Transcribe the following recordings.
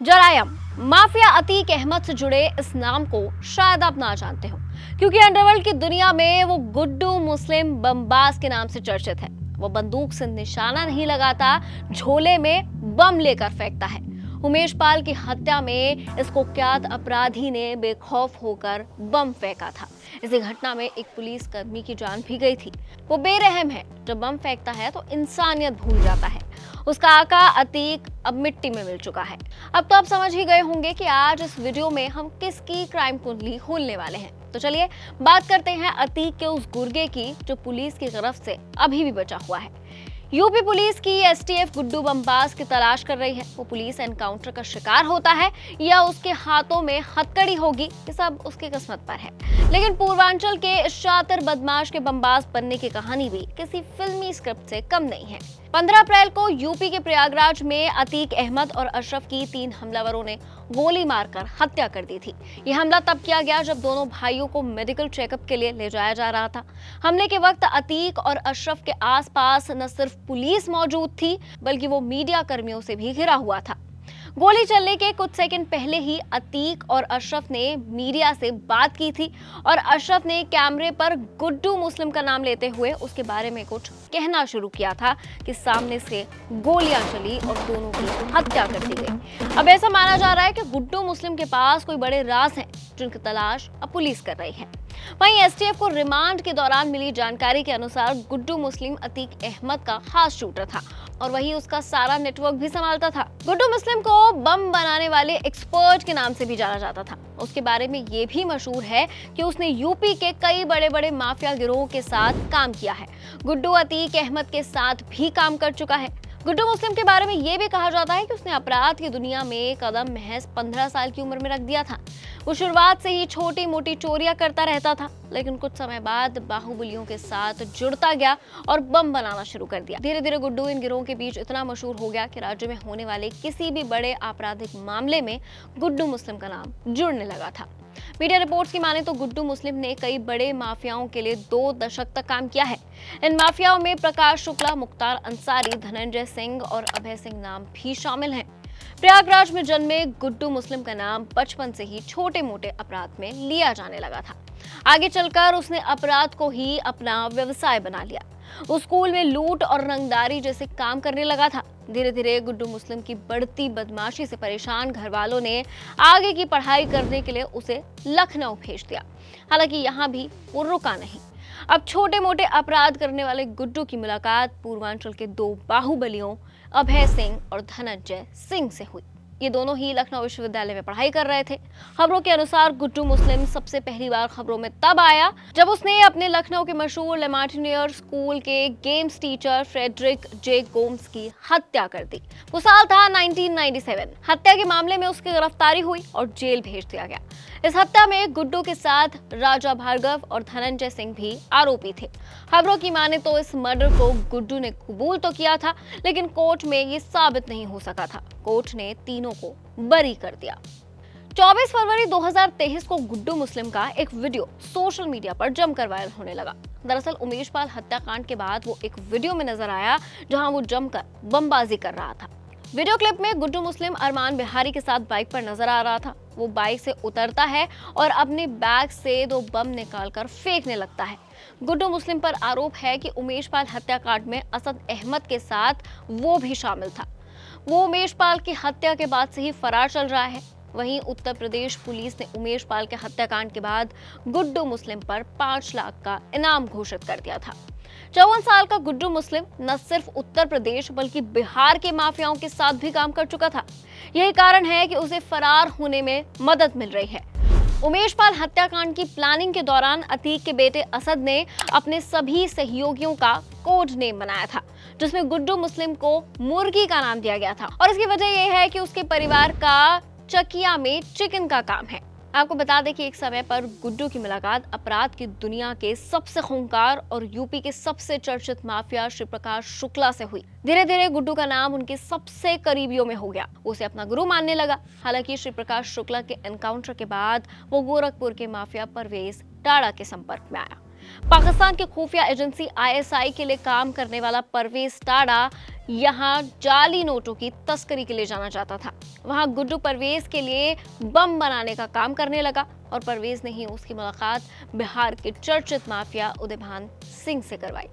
जरायम mafia Atiq Ahmad से जुड़े इस नाम को शायद आप ना जानते हो, क्योंकि अंडरवर्ल्ड की दुनिया में वो गुड्डू मुस्लिम बमबाज के नाम से चर्चित है। वो बंदूक से निशाना नहीं लगाता, झोले में बम लेकर फेंकता है। उमेश पाल की हत्या में इस कुख्यात अपराधी ने बेखौफ होकर बम फेंका था। इसी घटना में एक पुलिस कर्मी की जान भी गई थी। वो बेरहम है, जब बम फेंकता है तो इंसानियत भूल जाता है। उसका आका अतीक अब मिट्टी में मिल चुका है। अब तो आप समझ ही गए होंगे कि आज इस वीडियो में हम किसकी क्राइम कुंडली खोलने वाले हैं। तो चलिए बात करते हैं अतीक के उस गुर्गे की जो पुलिस की गिरफ्त से अभी भी बचा हुआ है। यूपी पुलिस की एसटीएफ गुड्डू बमबाज की तलाश कर रही है। वो पुलिस एनकाउंटर का शिकार होता है या उसके हाथों में हथकड़ी होगी, ये सब उसकी किस्मत पर है। लेकिन पूर्वांचल के इस शातिर बदमाश के बमबाज बनने की कहानी भी किसी फिल्मी स्क्रिप्ट से कम नहीं है। 15 अप्रैल को यूपी के प्रयागराज में अतीक अहमद और अशरफ की 3 हमलावरों ने गोली मारकर हत्या कर दी थी। यह हमला तब किया गया जब दोनों भाइयों को मेडिकल चेकअप के लिए ले जाया जा रहा था। हमले के वक्त अतीक और अशरफ के आसपास न सिर्फ पुलिस मौजूद थी, बल्कि वो मीडिया कर्मियों से भी घिरा हुआ था। गोली चलने के कुछ सेकंड पहले ही अतीक और अशरफ ने मीडिया से बात की थी और अशरफ ने कैमरे पर गुड्डू मुस्लिम का नाम लेते हुए उसके बारे में कुछ कहना शुरू किया था कि सामने से गोलियां चली और दोनों की हत्या कर दी गई। अब ऐसा माना जा रहा है कि गुड्डू मुस्लिम के पास कोई बड़े राज हैं जिनकी तलाश अब पुलिस कर रही है। वहीं एसटीएफ को रिमांड के दौरान मिली जानकारी के अनुसार गुड्डू मुस्लिम अतीक अहमद का खास शूटर था और वही उसका सारा नेटवर्क भी संभालता था। गुड्डू मुस्लिम को बम बनाने वाले एक्सपर्ट के नाम से भी जाना जाता था। उसके बारे में ये भी मशहूर है कि उसने यूपी के कई बड़े बड़े माफिया गिरोह के साथ काम किया है। गुड्डू अतीक अहमद के साथ भी काम कर चुका है। गुड्डू मुस्लिम के बारे में ये भी कहा जाता है कि उसने अपराध की दुनिया में कदम महज 15 साल की उम्र में रख दिया था। वो शुरुआत से ही छोटी मोटी चोरियां करता रहता था, लेकिन कुछ समय बाद बाहुबलियों के साथ जुड़ता गया और बम बनाना शुरू कर दिया। धीरे धीरे गुड्डू इन गिरोह के बीच इतना मशहूर हो गया कि राज्य में होने वाले किसी भी बड़े आपराधिक मामले में गुड्डू मुस्लिम का नाम जुड़ने लगा था। मीडिया रिपोर्ट्स की माने तो गुड्डू मुस्लिम ने कई बड़े माफियाओं के लिए 2 दशक तक काम किया है। इन माफियाओं में प्रकाश शुक्ला, मुख्तार अंसारी, धनंजय सिंह और अभय सिंह नाम भी शामिल हैं। प्रयागराज में जन्मे गुड्डू मुस्लिम का नाम बचपन से ही छोटे मोटे अपराध में लिया जाने लगा था। आगे चलकर उसने अपराध को ही अपना व्यवसाय बना लिया। वो स्कूल में लूट और रंगदारी जैसे काम करने लगा था। धीरे धीरे गुड्डू मुस्लिम की बढ़ती बदमाशी से परेशान घर वालों ने आगे की पढ़ाई करने के लिए उसे लखनऊ भेज दिया। हालांकि यहाँ भी वो रुका नहीं। अब छोटे मोटे अपराध करने वाले गुड्डू की मुलाकात पूर्वांचल के 2 बाहुबलियों अभय सिंह और धनंजय सिंह से हुई। ये दोनों ही लखनऊ विश्वविद्यालय में पढ़ाई कर रहे थे। खबरों के अनुसार गुड्डू मुस्लिम सबसे पहली बार खबरों में तब आया जब उसने अपने लखनऊ के मशहूर लेमार्टिनियर स्कूल के गेम्स टीचर फ्रेडरिक जे गोम्स की हत्या कर दी। वो साल था 1997। हत्या के मामले में उसकी गिरफ्तारी हुई और जेल भेज दिया गया। इस हत्या में गुड्डू के साथ राजा भार्गव और धनंजय सिंह भी आरोपी थे। खबरों की माने तो इस मर्डर को गुड्डू ने कबूल तो किया था, लेकिन कोर्ट में ये साबित नहीं हो सका था। कोर्ट ने तीनों को बरी कर दिया। 24 फरवरी 2023 को गुड्डू मुस्लिम का एक वीडियो सोशल मीडिया पर जमकर वायरल होने लगा। दरअसल उमेश पाल हत्याकांड के बाद वो एक वीडियो में नजर आया जहां वो जमकर बमबाजी कर रहा था। वीडियो क्लिप में गुड्डू मुस्लिम अरमान बिहारी के साथ बाइक पर नजर आ रहा था। वो बाइक से उतरता है और अपने बैग से 2 बम निकालकर फेंकने लगता है। गुड्डू मुस्लिम पर आरोप है कि उमेश पाल हत्याकांड में असद अहमद के साथ वो भी शामिल था। वो उमेश पाल की हत्या के बाद से ही फरार चल रहा है। वहीं उत्तर प्रदेश पुलिस ने उमेश पाल के हत्याकांड के बाद गुड्डू मुस्लिम पर 5 लाख का इनाम घोषित कर दिया था। 54 साल का गुड्डू मुस्लिम न सिर्फ उत्तर प्रदेश बल्कि बिहार के माफियाओं के साथ भी काम कर चुका था। यही कारण है कि उसे फरार होने में मदद मिल रही है। उमेश पाल हत्याकांड की प्लानिंग के दौरान अतीक के बेटे असद ने अपने सभी सहयोगियों का कोड नेम बनाया था, जिसमें गुड्डू मुस्लिम को मुर्गी का नाम दिया गया था। और इसकी वजह यह है कि उसके परिवार का चकिया में चिकन का काम है। आपको बता दें कि एक समय पर गुड्डू की मुलाकात अपराध की दुनिया के सबसे खूंखार और यूपी के सबसे चर्चित माफिया श्री प्रकाश शुक्ला से हुई। धीरे धीरे गुड्डू का नाम उनके सबसे करीबियों में हो गया। उसे अपना गुरु मानने लगा। हालांकि श्री प्रकाश शुक्ला के एनकाउंटर के बाद वो गोरखपुर के माफिया परवेज टाड़ा के संपर्क में आया। पाकिस्तान की खुफिया एजेंसी आईएसआई के लिए काम करने वाला परवेज टाड़ा यहाँ जाली नोटों की तस्करी के लिए जाना जाता था। वहाँ गुड्डू परवेज के लिए बम बनाने का काम करने लगा और परवेज ने ही उसकी मुलाकात बिहार के चर्चित माफिया उदयभान सिंह से करवाई।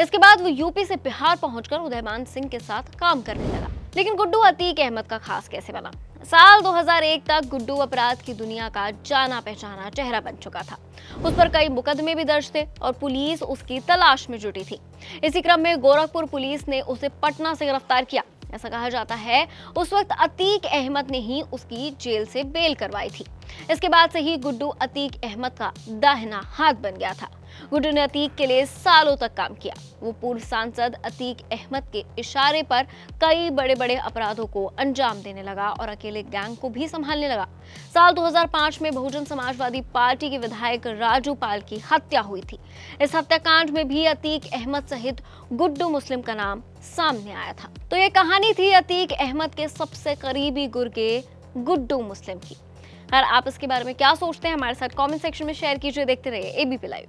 इसके बाद वो यूपी से बिहार पहुंचकर उदयभान सिंह के साथ काम करने लगा। लेकिन गुड्डू अतीक अहमद का खास कैसे बना? साल 2001 तक गुड्डू अपराध की दुनिया का जाना पहचाना चेहरा बन चुका था। उस पर कई मुकदमे भी दर्ज थे और पुलिस उसकी तलाश में जुटी थी। इसी क्रम में गोरखपुर पुलिस ने उसे पटना से गिरफ्तार किया। ऐसा कहा जाता है उस वक्त अतीक अहमद ने ही उसकी जेल से बेल करवाई थी। इसके बाद से ही गुड्डू अतीक अहमद का दाहिना हाथ बन गया था। गुड्डू ने अतीक के लिए सालों तक काम किया। वो पूर्व सांसद अतीक अहमद के इशारे पर कई बड़े बड़े अपराधों को अंजाम देने लगा और अकेले गैंग को भी संभालने लगा। साल 2005 में बहुजन समाजवादी पार्टी के विधायक राजू पाल की हत्या हुई थी। इस हत्याकांड में भी अतीक अहमद सहित गुड्डू मुस्लिम का नाम सामने आया था। तो ये कहानी थी अतीक अहमद के सबसे करीबी गुर्गे गुड्डू मुस्लिम की। अगर आप इसके बारे में क्या सोचते हैं हमारे साथ कमेंट सेक्शन में शेयर कीजिए। देखते रहिए एबीपी लाइव।